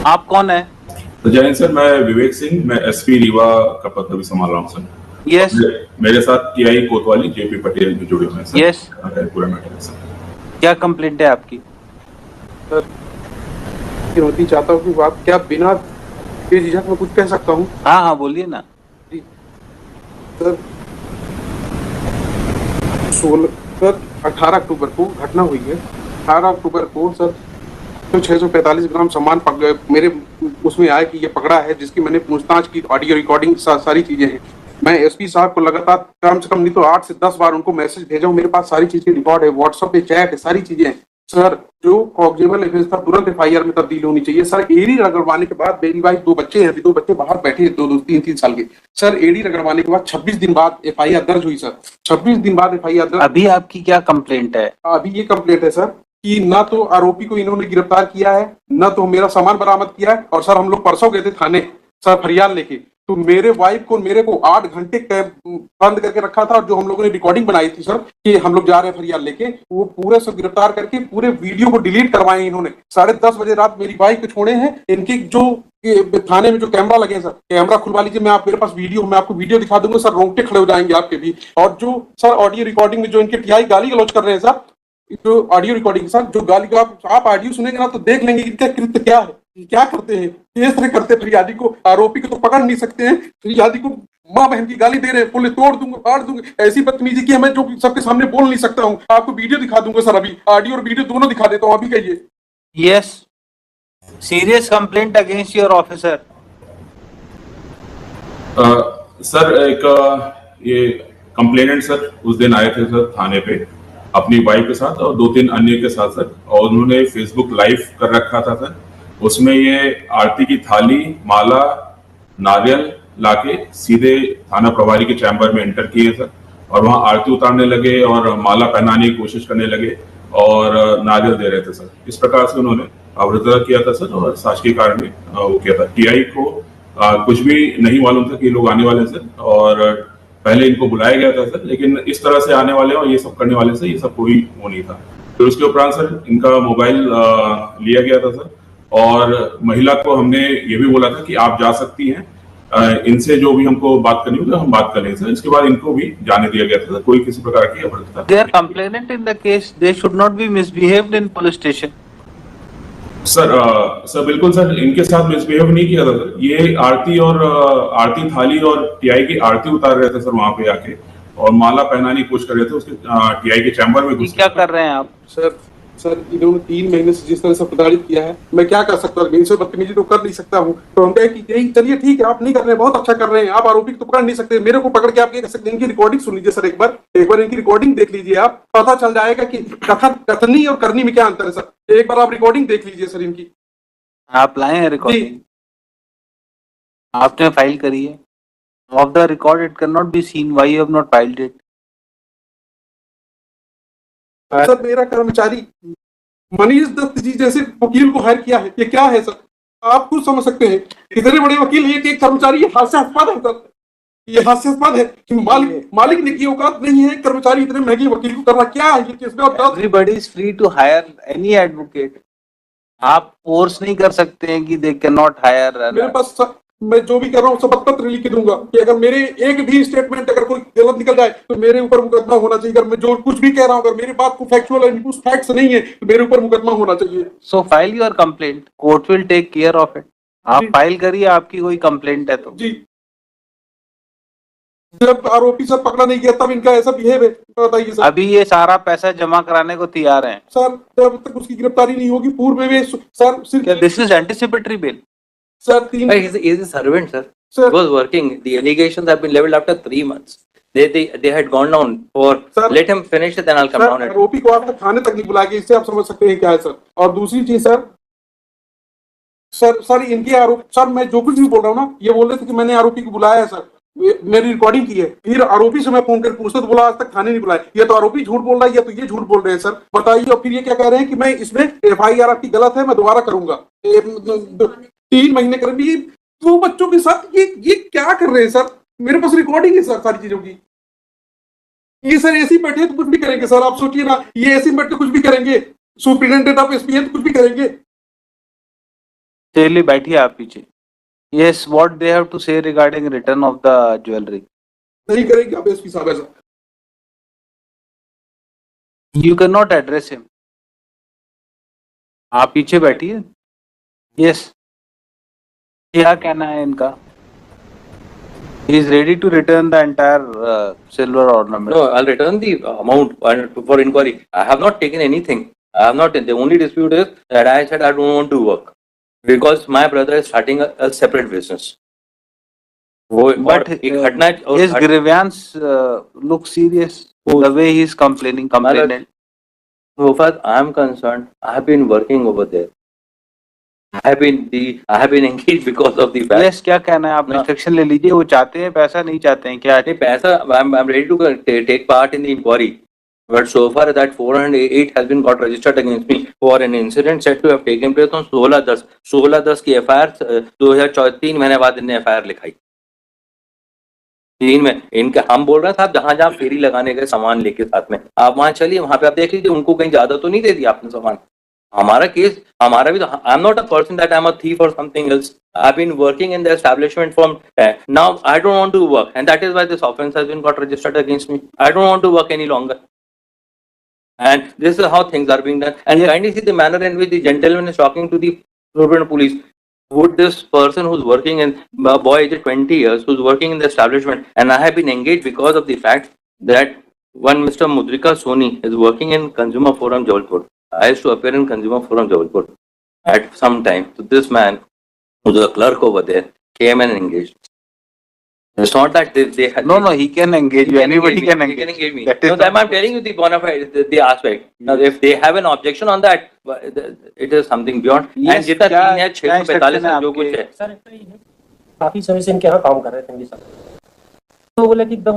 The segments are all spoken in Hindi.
आप कौन है? तो जय हिंद सर, मैं विवेक सिंह, मैं एसपी रीवा का पद भी संभाल रहा हूँ सर। यस। मेरे साथ टीआई कोतवाली जेपी पटेल भी जुड़े हुए हैं सर। यस। पूरा मैटर है सर। क्या कंप्लेंट है आपकी? सर होती चाहता हूँ कि आप क्या बिना बेझिझक में कुछ कह सकता हूँ? हाँ हाँ बोलिए ना। जी सर, 18 अक्टूबर को घटना हुई है। 18 अक्टूबर को सर तो 645 ग्राम सामान मेरे उसमें आया कि ये पकड़ा है, जिसकी मैंने पूछताछ की, ऑडियो रिकॉर्डिंग सारी चीजें हैं। मैं एसपी साहब को लगातार कम से कम नहीं तो 8 से 10 बार उनको मैसेज भेजा हूँ। मेरे पास सारी चीज की रिकॉर्ड है, व्हाट्सएप पे चैट है, सारी चीजें हैं सर। जो कॉग्निजेबल एफेंस था तुरंत एफआईआर में तब्दील होनी चाहिए सर। एडी रगड़वाने के बाद मेरी वाइफ 2 बच्चे हैं, अभी 2 बच्चे बाहर बैठे हैं, 2-3 साल के सर। एडी रगड़वाने के बाद 26 दिन बाद एफआईआर दर्ज हुई सर। 26 दिन बाद एफआईआर दर्ज। अभी आपकी क्या कंप्लेंट है? अभी ये कंप्लेंट है सर कि ना तो आरोपी को इन्होंने गिरफ्तार किया है, ना तो मेरा सामान बरामद किया है। और सर हम लोग परसों गए थे थाने सर फरियाद लेके, तो मेरे वाइफ को मेरे को 8 घंटे बंद करके रखा था। और जो हम लोगों ने रिकॉर्डिंग बनाई थी सर कि हम लोग जा रहे हैं फरियाद लेके, वो पूरे सब गिरफ्तार करके पूरे वीडियो को डिलीट करवाए इन्होंने। 10:30 बजे रात मेरी वाइफ को छोड़े हैं। इनकी जो थाने में जो कैमरा लगे सर, कैमरा खुलवा लीजिए, मैं आप मेरे पास वीडियो, मैं आपको वीडियो दिखा दूंगा सर, रोंगटे खड़े हो जाएंगे आपके भी। और जो सर ऑडियो रिकॉर्डिंग में जो इनके टीआई गाली गलौज कर रहे हैं सर, जो ऑडियो रिकॉर्डिंग सर, जो गाली को आप ऑडियो सुनेंगे ना तो देख लेंगे कि इनका कृत्य क्या है, क्या करते हैं, किस तरह करते हैं। फरियादी को, आरोपी को तो पकड़ नहीं सकते हैं, फरियादी को माँ बहन की गाली दे रहे हैं, बोले तोड़ दूंगा, फाड़ दूंगा। ऐसी बदतमीजी की मैं जो सबके सामने बोल नहीं सकता हूँ। आपको वीडियो दिखा दूंगा सर, अभी ऑडियो और वीडियो दोनों दिखा देता हूँ, अभी कहिए। Yes, serious complaint against your officer. Sir एक ये कंप्लेनेंट सर उस दिन आए थे सर थाने पे अपनी वाइफ के साथ और 2-3 अन्य के साथ सर, और उन्होंने फेसबुक लाइव कर रखा था सर। उसमें ये आरती की थाली, माला, नारियल लाके सीधे थाना प्रभारी के चैम्बर में एंटर किए सर, और वहां आरती उतारने लगे और माला पहनाने की कोशिश करने लगे और नारियल दे रहे थे सर। इस प्रकार से उन्होंने अवरोध किया था सर, और शासकीय कारण में वो किया था। टीआई को कुछ भी नहीं मालूम था कि ये लोग आने वाले सर, और पहले इनको बुलाया गया था सर, लेकिन इस तरह से आने वाले और ये सब करने वाले से ये सब कोई वो नहीं था। तो उसके उपरांत सर इनका मोबाइल लिया गया था सर, और महिला को हमने ये भी बोला था कि आप जा सकती हैं, इनसे जो भी हमको बात करनी होगी हम बात कर लेंगे सर। इसके बाद इनको भी जाने दिया गया था, कोई किसी प्रकार की अभद्रता। They are complainant in the case, they should not be misbehaved in police station. Sir बिल्कुल सर, इनके साथ मिसबिहेव नहीं किया था सर। ये आरती थाली और टीआई की आरती उतार रहे थे सर वहां पे आके, और माला पहनाने की कोशिश कर रहे थे उसके टीआई के चैम्बर में घुस। क्या कर रहे हैं आप? सर इन्होंने 3 महीने से जिस तरह से प्रताड़ित किया है, मैं क्या कर सकता हूँ? इनसे बदतमीजी तो कर नहीं सकता हूँ। तो हम कहे कि चलिए ठीक है, आप नहीं कर रहे हैं, बहुत अच्छा कर रहे हैं, आप आरोपी को तो पकड़ नहीं सकते, मेरे को पकड़ के आप ये कर सकते हैं। इनकी रिकॉर्डिंग सुन लीजिए सर, एक बार इनकी रिकॉर्डिंग देख लीजिए, आप पता चल जाएगा कि कथनी और करनी में क्या अंतर है सर। एक बार आप रिकॉर्डिंग देख लीजिए सर इनकी। आप लाए हैं रिकॉर्डिंग? आपने फाइल करी है? Of the record it can not be seen, why you have not filed it? Sir मेरा कर्मचारी मनीष दत्त जी जैसे वकील को हायर किया है, ये क्या है सर? आप खुद समझ सकते हैं, इतने बड़े वकील है एक कर्मचारी, ये हास्यास्पद है सर। ये हास्यास्पद है कि मालिक ने की औकात नहीं है कर्मचारी इतने महंगे वकील को करना। क्या है ये? Everybody is free to hire any advocate. आप फोर्स नहीं कर सकते हैं कि दे कैन नॉट हायर। मेरे पास मैं जो भी कर रहा हूँ सब पत्र लिख दूंगा कि अगर मेरे एक भी स्टेटमेंट अगर कोई गलत निकल जाए तो मेरे ऊपर मुकदमा होना चाहिए। अगर मैं जो कुछ भी कह रहा हूँ अगर मेरी बात को फैक्चुअल है, कुछ फैक्ट्स नहीं है, तो मेरे ऊपर मुकदमा होना चाहिए। So file your complaint, court will take care of it. आप फाइल करिए, आपकी कोई कंप्लेंट है तो। जी, जब आरोपी सर पकड़ा नहीं गया तब इनका ऐसा बिहेव है, बताइए सर। अभी ये सारा पैसा जमा कराने को तैयार हैं सर, जब तक उसकी गिरफ्तारी नहीं होगी पूर्व में सर सिर्फ this is anticipatory bill sir. 3 he is a servant sir. He was working. The allegations have been leveled after 3 months. They had gone down for sir, let him finish it then I'll come down. आरोपी को आप थाने तक नहीं बुलाएंगे, इससे आप समझ सकते हैं क्या है सर। और दूसरी चीज सर इनके आरोप सर, मैं जो कुछ भी बोल रहा हूँ ना, ये बोल रहे थे कि मैंने आरोपी को बुलाया है सर, मेरी रिकॉर्डिंग की है। फिर आरोपी से मैं फोन कर पूछता तो बोला आज तक थाने नहीं बुलाया। ये तो आरोपी झूठ बोल रहा है, या तो ये झूठ बोल रहे हैं सर, बताइए। और फिर ये क्या कह रहे हैं कि मैं इसमें एफआईआर आपकी गलत है, मैं दोबारा करूंगा। 3 महीने करेंगे 2 बच्चों के साथ, ये क्या कर रहे हैं सर? मेरे पास रिकॉर्डिंग है सर सारी चीजों की। ये सर ऐसे बैठे तो कुछ भी करेंगे सर, आप सोचिए ना, ये ऐसे बैठे कुछ भी करेंगे। सुप्रिटेंडेंट ऑफ एसपी है तो कुछ भी करेंगे। चलिए बैठिए आप पीछे. Yes, what they have to say regarding return of the jewelry? नहीं करेंगे आप एसपी साहब ऐसा. You cannot address him. आप पीछे बैठिए. Yes. क्या कहना है इनका? He is ready to return the entire silver ornament. No, I'll return the amount for inquiry. I have not taken anything. I have not. The only dispute is that I said I don't want to work because my brother is starting a separate business. But his grievance looks serious. The way he is complaining. So far I am concerned, I have been working over there. I have been engaged because of the fact. Yes, क्या कहना है आप? इंस्ट्रक्शन ले लीजिए. वो चाहते हैं पैसा, नहीं चाहते हैं क्या? नहीं पैसा, I'm ready to take part in the inquiry. But so far that 408 has been got registered against me for an incident said to have taken place on 16/10 की FIR 2003 महीने बाद इनने FIR लिखाई. 3 में इनके हम बोल रहे हैं साहब जहां जहां फेरी लगाने गए सामान लेके साथ में आप वहां चलिए, वहां पे आप देख लीजिए उनको कहीं ज्यादा तो नहीं दे दिया आपने सामान. हमारा केस हमारा भी तो I am not a person that I am a thief or something else. I have been working in the establishment from now. I don't want to work and that is why this offence has been got registered against me. I don't want to work any longer and this is how things are being done. And kindly see the manner in which the gentleman is talking to the Superintendent Police. Would this person who's working in boy age 20 years who's working in the establishment, and I have been engaged because of the fact that one Mr. Mudrika Soni is working in Consumer Forum Jabalpur. I used to appear in Consumer Forum Jabalpur at some time. So this man, who's a clerk over there, came and engaged. It's not that they had. No, he can engage you. Anybody can engage. He can engage me. That is No, I'm telling you the bona fide, the aspect. Now, if they have an objection on that, it is something beyond. Yes, and जितना क्या- 3 है 645 है जो कुछ है. सर काफी समय से इनके यहाँ काम कर रहे थे सर. तो बोले कि एकदम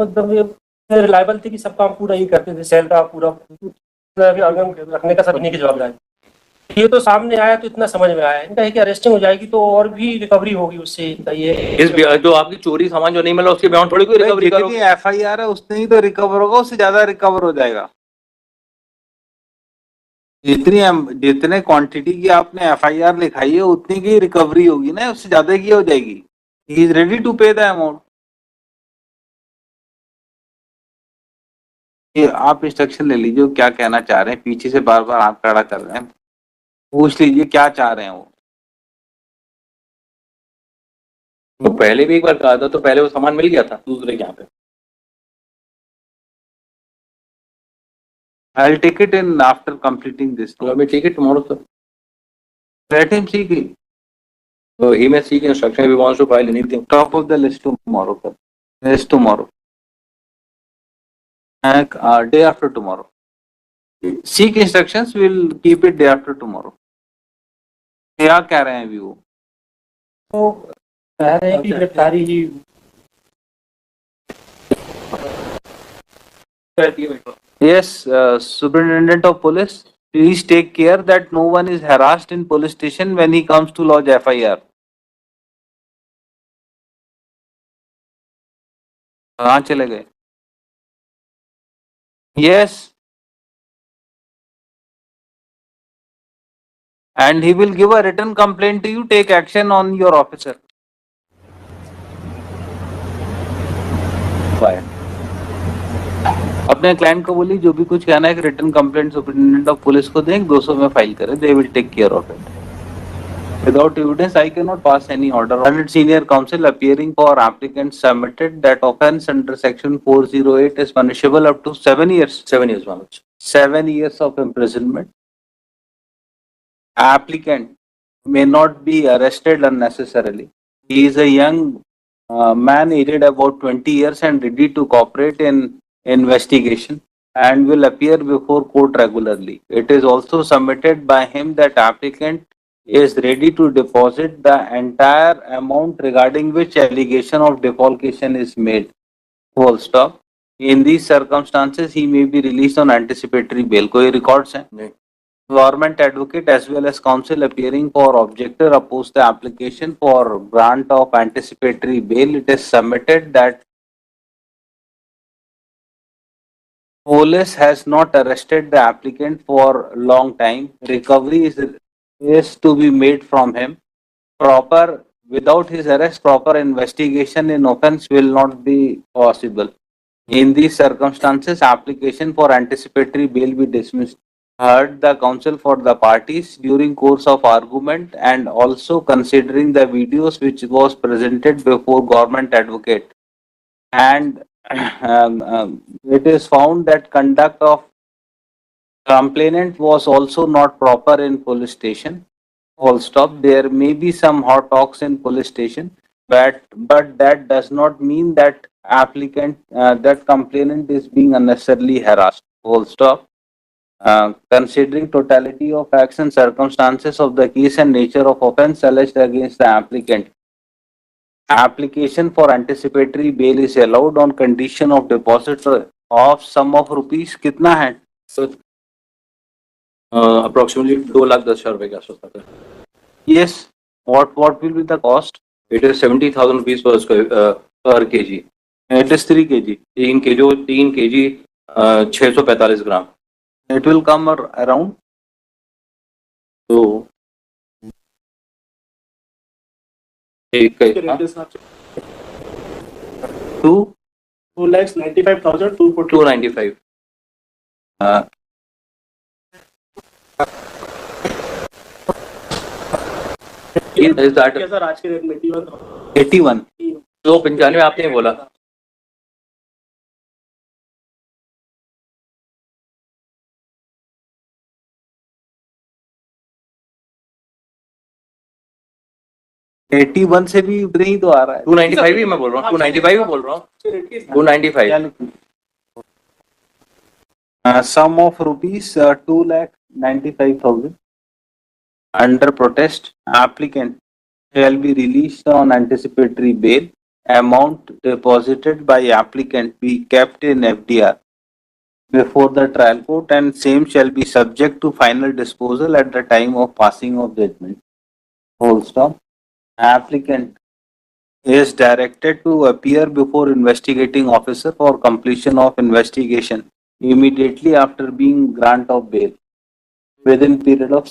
रिलायबल थे कि सब काम पूरा ही करते थे, सेल का पूरा रखने का सब इन्हीं की जवाबदारी. ये तो सामने आया तो इतना समझ में आया इनका है कि अरेस्टिंग हो जाएगी तो और भी रिकवरी होगी उससे. इनका ये इस जो आपकी चोरी सामान जो नहीं मिला उसके बियॉन्ड थोड़ी कोई रिकवरी जितनी करोगे. FIR है उतने ही तो रिकवर होगा, उससे ज्यादा रिकवर हो जाएगा. जितने क्वांटिटी की आपने FIR लिखाई है उतनी की रिकवरी होगी ना, उससे ज्यादा की हो जाएगी. ही इज रेडी टू पे द अमाउंट. आप इंस्ट्रक्शन ले लीजिए क्या कहना चाह रहे हैं. पीछे से बार बार हाथ खड़ा कर रहे हैं. पूछ लीजिए क्या चाह रहे हैं वो. तो पहले भी एक बार कहा था तो पहले वो सामान मिल गया था दूसरे के यहाँ पे. I'll take it in after completing this. तो अभी ठीक है tomorrow sir. Let him see it. So he may seek instruction if he wants to file anything. Top of the list tomorrow. Sir. Yes, tomorrow. And day after tomorrow. Seek instructions. We'll keep it day after tomorrow. क्या कह रहे हैं अभी वो? तो कह रहे हैं कि गिरफ्तारी ही. Yes, Superintendent of Police, please take care that no one is harassed in police station when he comes to lodge FIR. कहाँ चले गए? Yes. And he will give a written complaint to you. Take action on your officer. Fine. अपने क्लाइंट को बोलिए जो भी कुछ कहना है return complaint superintendent of police को दें, 200 में फाइल करें. They will take care of it. Without evidence, I cannot pass any order. Honored Senior Counsel appearing for applicant submitted that offence under section 408 is punishable up to 7 years. 7 years Manoj. 7 years of imprisonment. Applicant may not be arrested unnecessarily. He is a young man aged about 20 years and ready to cooperate in investigation and will appear before court regularly. It is also submitted by him that applicant is ready to deposit the entire amount regarding which allegation of defalcation is made. Full stop. In these circumstances, he may be released on anticipatory bail. कोई records हैं? नहीं. Government advocate as well as counsel appearing for objector oppose the application for grant of anticipatory bail. It is submitted that police has not arrested the applicant for long time. Recovery is to be made from him. proper, without his arrest, proper investigation in offense will not be possible. In these circumstances, application for anticipatory bail be dismissed. Heard the counsel for the parties during course of argument and also considering the videos which was presented before government advocate. And it is found that conduct of complainant was also not proper in police station. Full stop. There may be some hot talks in police station, but that does not mean that that complainant is being unnecessarily harassed. Full stop. Considering totality of facts and circumstances of the case and nature of offence alleged against the applicant, application for anticipatory bail is allowed on condition of deposit of sum of rupees. कितना है? So, approximately 2,10,000 रुपए के आसपास आता है. Yes. What will be the cost? It is 70,000 rupees per kg. It is 3 kg. 3 kg 645 gram. It will come around. तो एक Two. 2,95,240. 295. Is that सर आज के रेट में 81. 295 आपने बोला. एटी वन से भी ऊपर ही तो आ रहा है. 295 ही मैं बोल रहा हूँ. 295 ही बोल रहा हूँ. 295. Sum of rupees 2,95,000 under protest. Applicant shall be released on anticipatory bail. Amount deposited by applicant be kept in FDR before the trial court and same shall be subject to final disposal at the time of passing of judgment. Full stop. Applicant is directed to appear before investigating officer for completion of investigation immediately after being grant of bail within period of